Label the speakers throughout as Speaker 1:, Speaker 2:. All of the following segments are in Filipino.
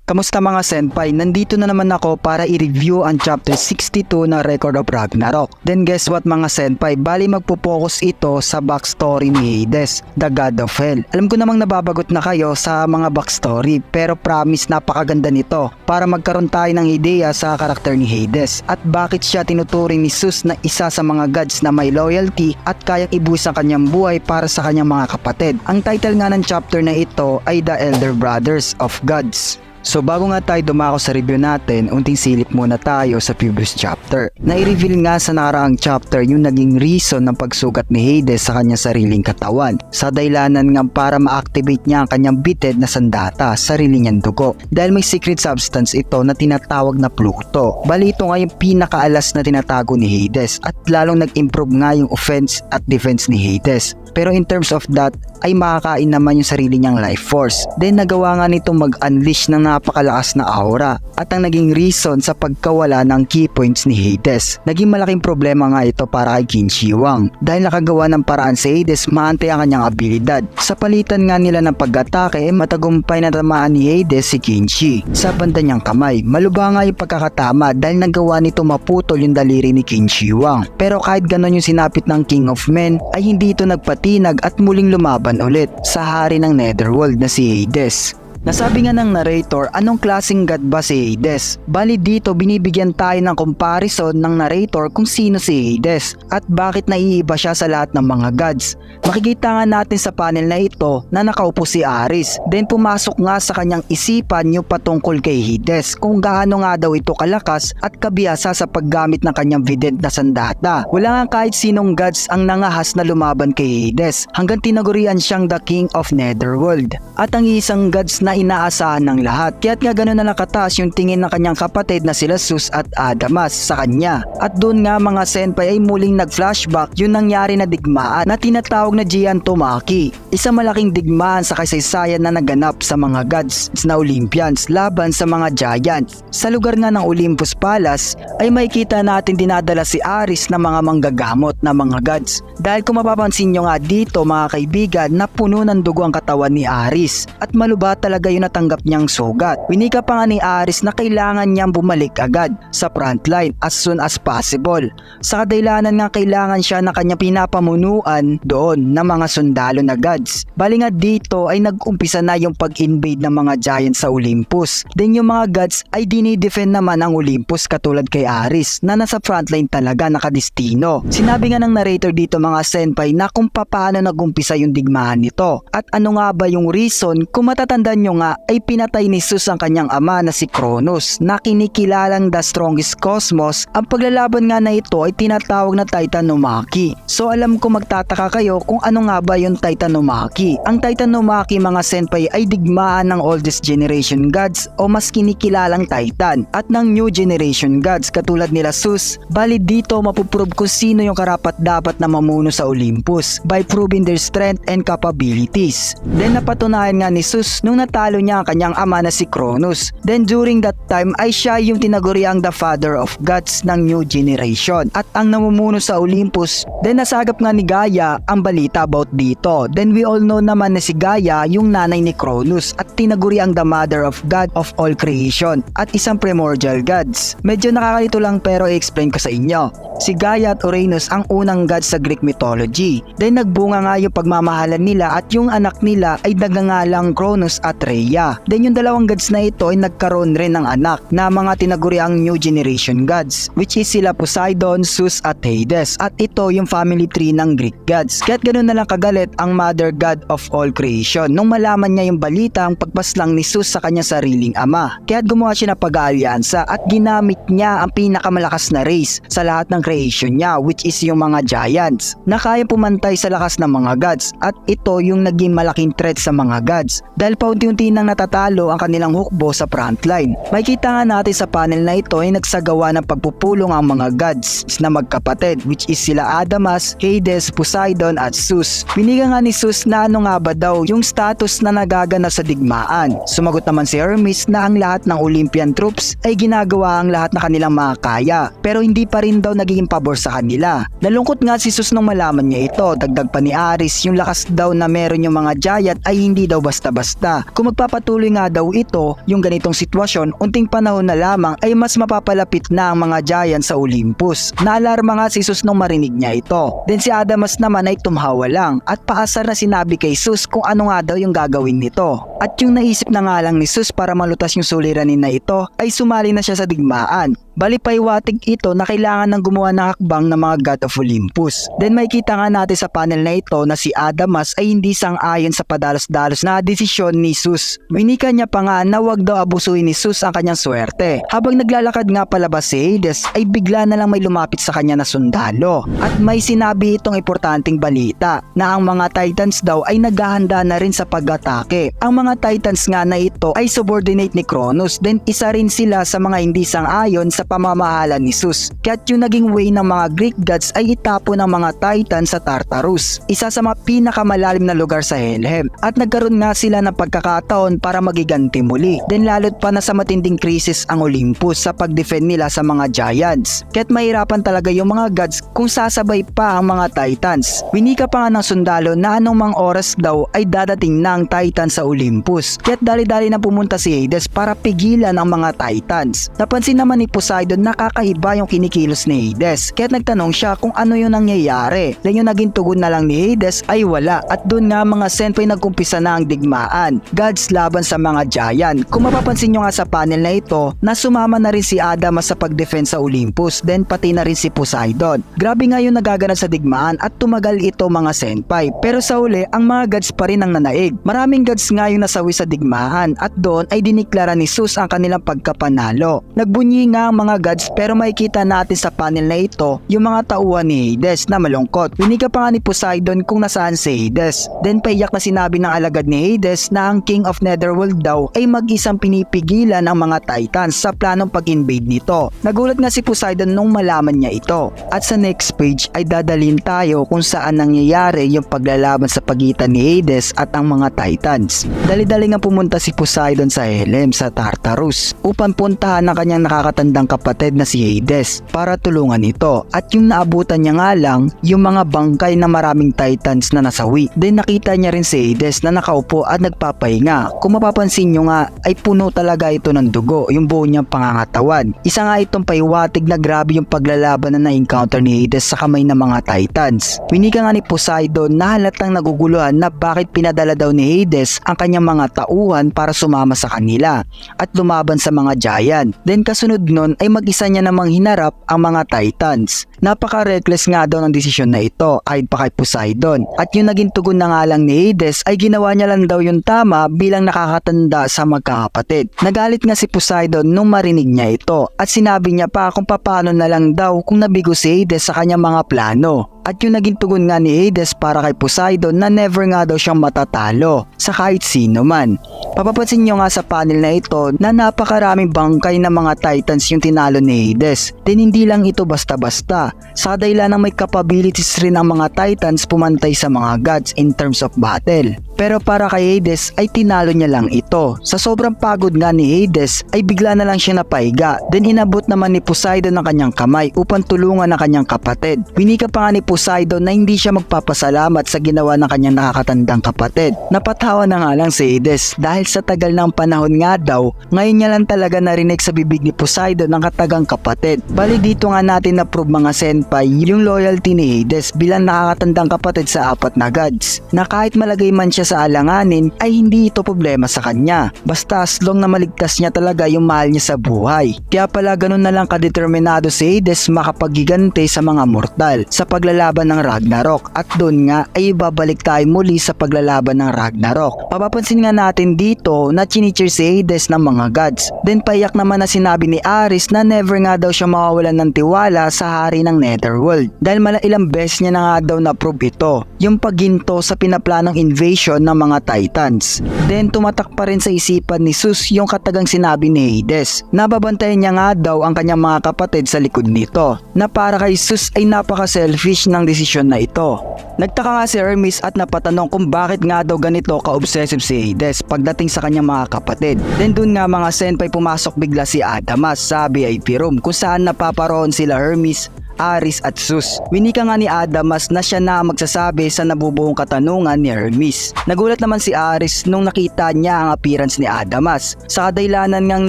Speaker 1: Kamusta mga senpai? Nandito na naman ako para i-review ang chapter 62 ng Record of Ragnarok. Then guess what mga senpai? Bali magpo-focus ito sa backstory ni Hades, the God of Hell. Alam ko namang nababagot na kayo sa mga backstory, pero promise napakaganda nito para magkaroon tayo ng ideya sa karakter ni Hades at bakit siya tinuturing ni Zeus na isa sa mga gods na may loyalty at kayang ibuwis ang kanyang buhay para sa kanyang mga kapatid. Ang title nga ng chapter na ito ay The Elder Brothers of Gods. So bago nga tayo dumako sa review natin, unting silip muna tayo sa previous chapter. Na-reveal nga sa nakaraang chapter yung naging reason ng pagsugat ni Hades sa kanyang sariling katawan. Sa dahilanan nga para ma-activate niya ang kanyang bitid na sandata, sarili niyang dugo. Dahil may secret substance ito na tinatawag na Pluto. Bali ito nga yung pinakaalas na tinatago ni Hades at lalong nag-improve nga yung offense at defense ni Hades. Pero in terms of that, ay makakain naman yung sarili niyang life force. Then nagawa nga nito mag-unleash ng napakalakas na aura at ang naging reason sa pagkawala ng key points ni Hades. Naging malaking problema nga ito para kay Qin Shi Huang dahil nakagawa ng paraan si Hades maantay ang kanyang abilidad. Sa palitan nga nila ng pag-atake, matagumpay na tamaan ni Hades si Qin Shi sa banda niyang kamay. Maluba nga yung pagkakatama dahil nagawa nito maputol yung daliri ni Qin Shi Huang. Pero kahit ganon yung sinapit ng King of Men ay hindi ito nagpatinag at muling lumaban ulit sa hari ng Netherworld na si Hades. Nasabi nga ng narrator, anong klaseng god ba si Hades? Bali dito binibigyan tayo ng comparison ng narrator kung sino si Hades at bakit naiiba siya sa lahat ng mga gods. Makikita nga natin sa panel na ito na nakaupo si Ares. Then pumasok nga sa kanyang isipan yung patungkol kay Hades kung gaano nga daw ito kalakas at kabihasa sa paggamit ng kanyang vident na sandata. Wala nga kahit sinong gods ang nangahas na lumaban kay Hades hanggang tinagurian siyang the King of Netherworld at ang isang gods na inaasahan ng lahat. Kaya't nga ganoon na nakataas yung tingin ng kanyang kapatid na sila Zeus at Adamas sa kanya. At doon nga mga senpai ay muling nag-flashback yung nangyari na digmaan na tinatawag na Gigantomachy. Isang malaking digmaan sa kasaysayan na naganap sa mga gods na Olympians laban sa mga giants. Sa lugar nga ng Olympus Palace ay makikita natin dinadala si Ares na mga manggagamot na mga gods. Dahil kung mapapansin nyo nga dito mga kaibigan na puno ng dugo ang katawan ni Ares at maluba talaga yung natanggap niyang sugat. Winika pa nga ni Ares na kailangan niyang bumalik agad sa frontline as soon as possible. Sa kadahilanan nga kailangan siya na kanyang pinapamunuan doon ng mga sundalo na gods. Bali nga dito ay nag-umpisa na yung pag-invade ng mga giants sa Olympus. Then yung mga gods ay dinidefend naman ang Olympus katulad kay Ares na nasa frontline talaga nakadestino. Sinabi nga ng narrator dito mga senpai na kung paano nag-umpisa yung digmaan nito at ano nga ba yung reason kung matatandaan nyo nga ay pinatay ni Zeus ang kanyang ama na si Cronus na kinikilalang the strongest cosmos. Ang paglalaban nga na ito ay tinatawag na Titanomachy. So alam ko magtataka kayo kung ano nga ba yung Titanomachy. Ang Titanomachy mga senpai ay digmaan ng oldest generation gods o mas kinikilalang Titan at ng new generation gods katulad nila Zeus. Bali dito mapuprove kung sino yung karapat dapat na mamuno sa Olympus by proving their strength and capabilities. Then napatunayan nga ni Zeus nung natalo niya ang kanyang ama na si Cronus. Then during that time ay siya yung tinaguriang the father of gods ng new generation at ang namumuno sa Olympus. Then nasagap nga ni Gaia ang balita about dito. Then we all know naman na si Gaia yung nanay ni Cronus at tinaguriang the mother of god of all creation at isang primordial gods. Medyo nakakalito lang pero i-explain ko sa inyo. Si Gaia at Uranus ang unang gods sa Greek mythology. Then nagbunga nga yung pagmamahalan nila at yung anak nila ay nagngangalang Cronus at Rhea. Then yung dalawang gods na ito ay nagkaroon rin ng anak na mga tinaguriang new generation gods which is sila Poseidon, Zeus at Hades at ito yung family tree ng Greek gods. Kaya't ganoon na lang kagalit ang mother god of all creation nung malaman niya yung balita ang pagpaslang ni Zeus sa kanyang sariling ama. Kaya't gumawa siya ng pag-aalyansa at ginamit niya ang pinakamalakas na race sa lahat ng creation niya which is yung mga giants na kaya pumantay sa lakas ng mga gods at ito yung naging malaking threat sa mga gods dahil paunti-unti nang natatalo ang kanilang hukbo sa frontline. Makikita nga natin sa panel na ito ay nagsagawa ng pagpupulong ang mga gods na magkapatid which is sila Adamas, Hades, Poseidon at Zeus. Piniga nga ni Zeus na ano nga ba daw yung status na nagaganap sa digmaan. Sumagot naman si Hermes na ang lahat ng Olympian troops ay ginagawa ang lahat na kanilang makakaya pero hindi pa rin daw nagiging pabor sa kanila. Nalungkot nga si Zeus nung malaman niya ito. Dagdag pa ni Ares yung lakas daw na meron yung mga giant ay hindi daw basta-basta. Kung kung magpapatuloy nga daw ito yung ganitong sitwasyon, unting panahon na lamang ay mas mapapalapit na ang mga giant sa Olympus. Naalarma nga si Zeus nung marinig niya ito. Then si Adamas naman ay tumhawa lang at paasar na sinabi kay Zeus kung ano nga daw yung gagawin nito. At yung naisip na nga lang ni Zeus para malutas yung suliranin na ito ay sumali na siya sa digmaan. Bali paiwatig ito na kailangan ng gumawa ng hakbang ng mga god of Olympus. Then makikita nga natin sa panel na ito na si Adamas ay hindi sang-ayon sa padalos-dalos na desisyon ni Zeus. Winika niya pa nga na wag daw abusuhin ni Zeus ang kanyang swerte. Habang naglalakad nga palabas si Hades ay bigla na lang may lumapit sa kanya na sundalo. At may sinabi itong importanteng balita na ang mga Titans daw ay naghahanda na rin sa pag-atake. Ang mga Titans nga na ito ay subordinate ni Kronos, then isa rin sila sa mga hindi sang-ayon sa pamamahala ni Zeus. Kaya't yung naging way ng mga Greek gods ay itapon ng mga Titans sa Tartarus, isa sa mga pinakamalalim na lugar sa Helhem, at nagkaroon nga sila ng pagkakataon para magiganti muli. Then lalo't pa na sa matinding krisis ang Olympus sa pag-defend nila sa mga giants. Kaya't mahirapan talaga yung mga gods kung sasabay pa ang mga Titans. Winika pa nga ng sundalo na anong mang oras daw ay dadating ng Titan sa Olympus. Kaya't dali-dali na pumunta si Hades para pigilan ang mga Titans. Napansin naman ni Poseidon na kakaiba yung kinikilos ni Hades. Kaya't nagtanong siya kung ano yung nangyayari. Then yung naging tugon na lang ni Hades ay wala. At doon nga mga senpai nagkumpisa na ang digmaan. Gods laban sa mga giant. Kung mapapansin nyo nga sa panel na ito na sumama na rin si Adamas sa pag-defend sa Olympus, then pati na rin si Poseidon. Grabe nga yung nagaganap sa digmaan at tumagal ito mga senpai. Pero sa uli, ang mga gods pa rin ang nanaig. Maraming gods nga yung nasawi sa digmaan at doon ay diniklara ni Zeus ang kanilang pagkapanalo. Nagbunyi nga ang mga gods pero makikita natin sa panel na ito yung mga tauhan ni Hades na malungkot. Winika pa nga ni Poseidon kung nasaan si Hades. Then paiyak na sinabi ng alagad ni Hades na ang King of Netherworld daw ay mag-isang pinipigilan ang mga Titans sa planong pag-invade nito. Nagulat nga si Poseidon nung malaman niya ito. At sa next page ay dadalhin tayo kung saan nangyayari yung paglalaban sa pagitan ni Hades at ang mga Titans. Dali-dali nga pumunta si Poseidon sa Helhem sa Tartarus upang puntahan ang kanyang nakakatandang kapatid na si Hades para tulungan ito. At yung naabutan niya nga lang yung mga bangkay na maraming Titans na nasawi. Then nakita niya rin si Hades na nakaupo at nagpapahinga. Kung mapapansin nyo nga ay puno talaga ito ng dugo yung buo niyang pangangatawan. Isa nga itong paiwatig na grabe yung paglalaban na na-encounter ni Hades sa kamay ng mga Titans. Winika nga ni Poseidon na halatang naguguluhan na bakit pinadala daw ni Hades ang kanyang mga tauhan para sumama sa kanila at lumaban sa mga giant. Then kasunod nun ay mag-isa niya namang hinarap ang mga Titans. Napaka-reckless nga daw ng desisyon na ito ayon pa kay Poseidon. At yung naging tugon na nga lang ni Hades ay ginawa niya lang daw yung tama bilang nakakatanda sa magkakapatid. Nagalit nga si Poseidon nung marinig niya ito at sinabi niya pa kung paano na lang daw kung nabigo si Hades sa kanyang mga plano. At yung naging tugon nga ni Hades para kay Poseidon na never nga daw siyang matatalo sa kahit sino man. Papapansin nyo nga sa panel na ito na napakaraming bangkay ng mga Titans yung tinalo ni Hades. Then hindi lang ito basta-basta. Sa dahilan ng may capabilities rin ang mga Titans pumantay sa mga gods in terms of battle. Pero para kay Hades ay tinalo niya lang ito. Sa sobrang pagod nga ni Hades ay bigla na lang siya napahiga. Then inabot naman ni Poseidon ang kanyang kamay upang tulungan ang kanyang kapatid. Winika pa nga ni Poseidon na hindi siya magpapasalamat sa ginawa ng kanyang nakakatandang kapatid. Napatawa na nga lang si Hades dahil sa tagal ng panahon nga daw, ngayon niya lang talaga narinig sa bibig ni Poseidon ang katagang kapatid. Bali dito nga natin na-prove mga senpai yung loyalty ni Hades bilang nakakatandang kapatid sa apat na gods. Na kahit malagay man siya sa alanganin ay hindi ito problema sa kanya. Basta as long na maligtas niya talaga yung mahal niya sa buhay. Kaya pala ganun na lang kadeterminado si Hades makapagigante sa mga mortal sa paglalaban ng Ragnarok. At doon nga ay ibabalik tayo muli sa paglalaban ng Ragnarok. Papapansin nga natin dito na chinicheer si Hades ng mga gods. Then payak naman na sinabi ni Ares na never nga daw siya mawawalan ng tiwala sa hari ng Netherworld. Dahil ilang beses niya na nga daw na-prove ito. Yung pagginto sa pinaplanong invasion ng mga Titans. Then tumatak pa rin sa isipan ni Zeus yung katagang sinabi ni Hades. Nababantayan niya nga daw ang kanyang mga kapatid sa likod nito. Na para kay Zeus ay napaka-selfish ng desisyon na ito. Nagtaka nga si Hermes at napatanong kung bakit nga daw ganito ka-obsessive si Hades pagdating sa kanyang mga kapatid. Then dun nga mga senpai pumasok bigla si Adamas sa VIP room kung saan napaparoon sila Hermes Aris at Zeus. Winika nga ni Adamas na siya na ang magsasabi sa nabubuong katanungan ni Hermes. Nagulat naman si Aris nung nakita niya ang appearance ni Adamas. Sa kadailanan ngang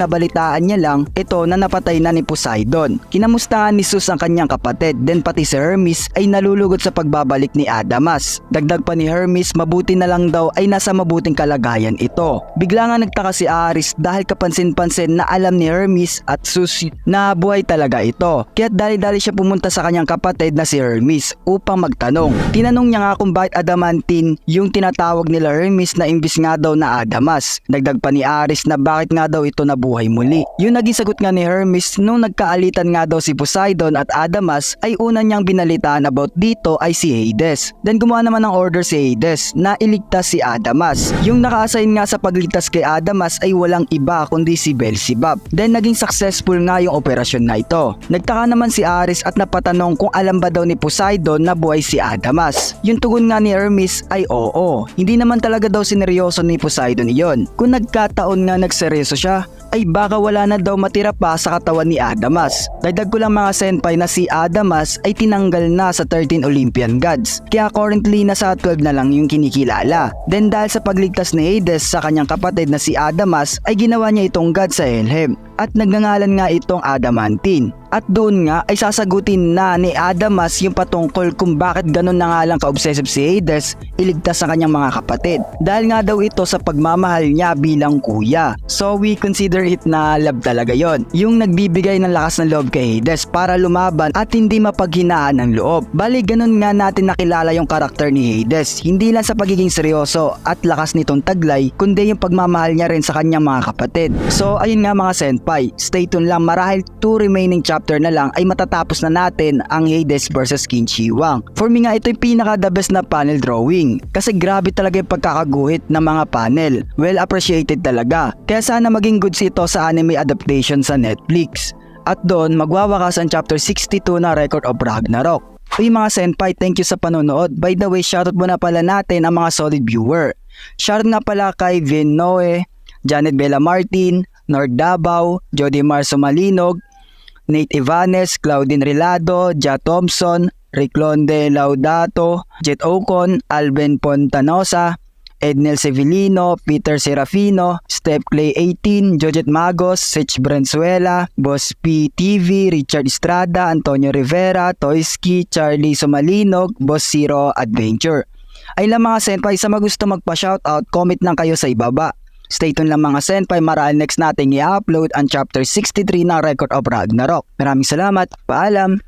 Speaker 1: nabalitaan niya lang ito na napatay na ni Poseidon. Kinamustahan ni Zeus ang kanyang kapatid, then pati si Hermes ay nalulugot sa pagbabalik ni Adamas. Dagdag pa ni Hermes, mabuti na lang daw ay nasa mabuting kalagayan ito. Bigla nga nagtaka si Aris dahil kapansin-pansin na alam ni Hermes at Zeus na buhay talaga ito. Kaya't dali-dali siya pumunta sa kanyang kapatid na si Hermes upang magtanong. Tinanong niya nga kung bakit adamantine yung tinatawag nila Hermes na imbis nga daw na Adamas. Dagdag pa ni Aris na bakit nga daw ito nabuhay muli. Yung naging sagot nga ni Hermes nung nagkaalitan nga daw si Poseidon at Adamas ay una niyang binalitaan about dito ay si Hades. Then gumawa naman ng order si Hades na iligtas si Adamas. Yung naka-assign nga sa pagligtas kay Adamas ay walang iba kundi si Beelzebub. Then naging successful nga yung operasyon na ito. Nagtaka naman si Aris at napatanong kung alam ba daw ni Poseidon na buhay si Adamas. Yung tugon nga ni Hermes ay oo. Hindi naman talaga daw sineryoso ni Poseidon iyon. Kung nagkataon nga nagseryoso siya, ay baka wala na daw matira pa sa katawan ni Adamas. Dagdag ko lang mga senpai na si Adamas ay tinanggal na sa 13 Olympian gods. Kaya currently nasa 12 na lang yung kinikilala. Then dahil sa pagligtas ni Hades sa kanyang kapatid na si Adamas ay ginawa niya itong god sa Helhem. At nagngangalan nga itong Adamantine. At doon nga ay sasagutin na ni Adamas yung patungkol kung bakit ganun na nga lang ka-obsessive si Hades iligtas sa kanyang mga kapatid. Dahil nga daw ito sa pagmamahal niya bilang kuya. So we consider it na love talaga yon. Yung nagbibigay ng lakas ng loob kay Hades para lumaban at hindi mapaghinaan ng loob. Bali ganun nga natin nakilala yung karakter ni Hades. Hindi lang sa pagiging seryoso at lakas nitong taglay kundi yung pagmamahal niya rin sa kanyang mga kapatid. So ayun nga mga senpai, stay tuned lang marahil 2 remaining chapter na lang ay matatapos na natin ang Hades versus Qin Shi Huang. For me nga ito yung pinaka the best na panel drawing kasi grabe talaga yung pagkakaguhit ng mga panel. Well appreciated talaga. Kaya sana maging goods ito sa anime adaptation sa Netflix. At doon magwawakas ang chapter 62 na Record of Ragnarok. Uy mga senpai, thank you sa panonood. By the way, shoutout muna pala natin ang mga solid viewer. Shoutout nga pala kay Vin Noe, Janet Bella Martin, Nord Davao, Jody Marso Malinog, Nate Ivanes, Claudine Rilado, Ja Thompson, Riclonde Laudato, Jet Ocon, Alben Pontanosa, Ednel Sevilino, Peter Serafino, Steph Clay 18, Jojet Magos, Sech Brenzuela, Boss P TV, Richard Estrada, Antonio Rivera, Toyski, Charlie Somalinog, Boss Zero Adventure. Ay lang mga senpai, sa magusto magpa-shoutout, comment lang kayo sa ibaba. Stay tuned lang mga senpai, marahil next nating i-upload ang chapter 63 ng Record of Ragnarok. Maraming salamat, paalam!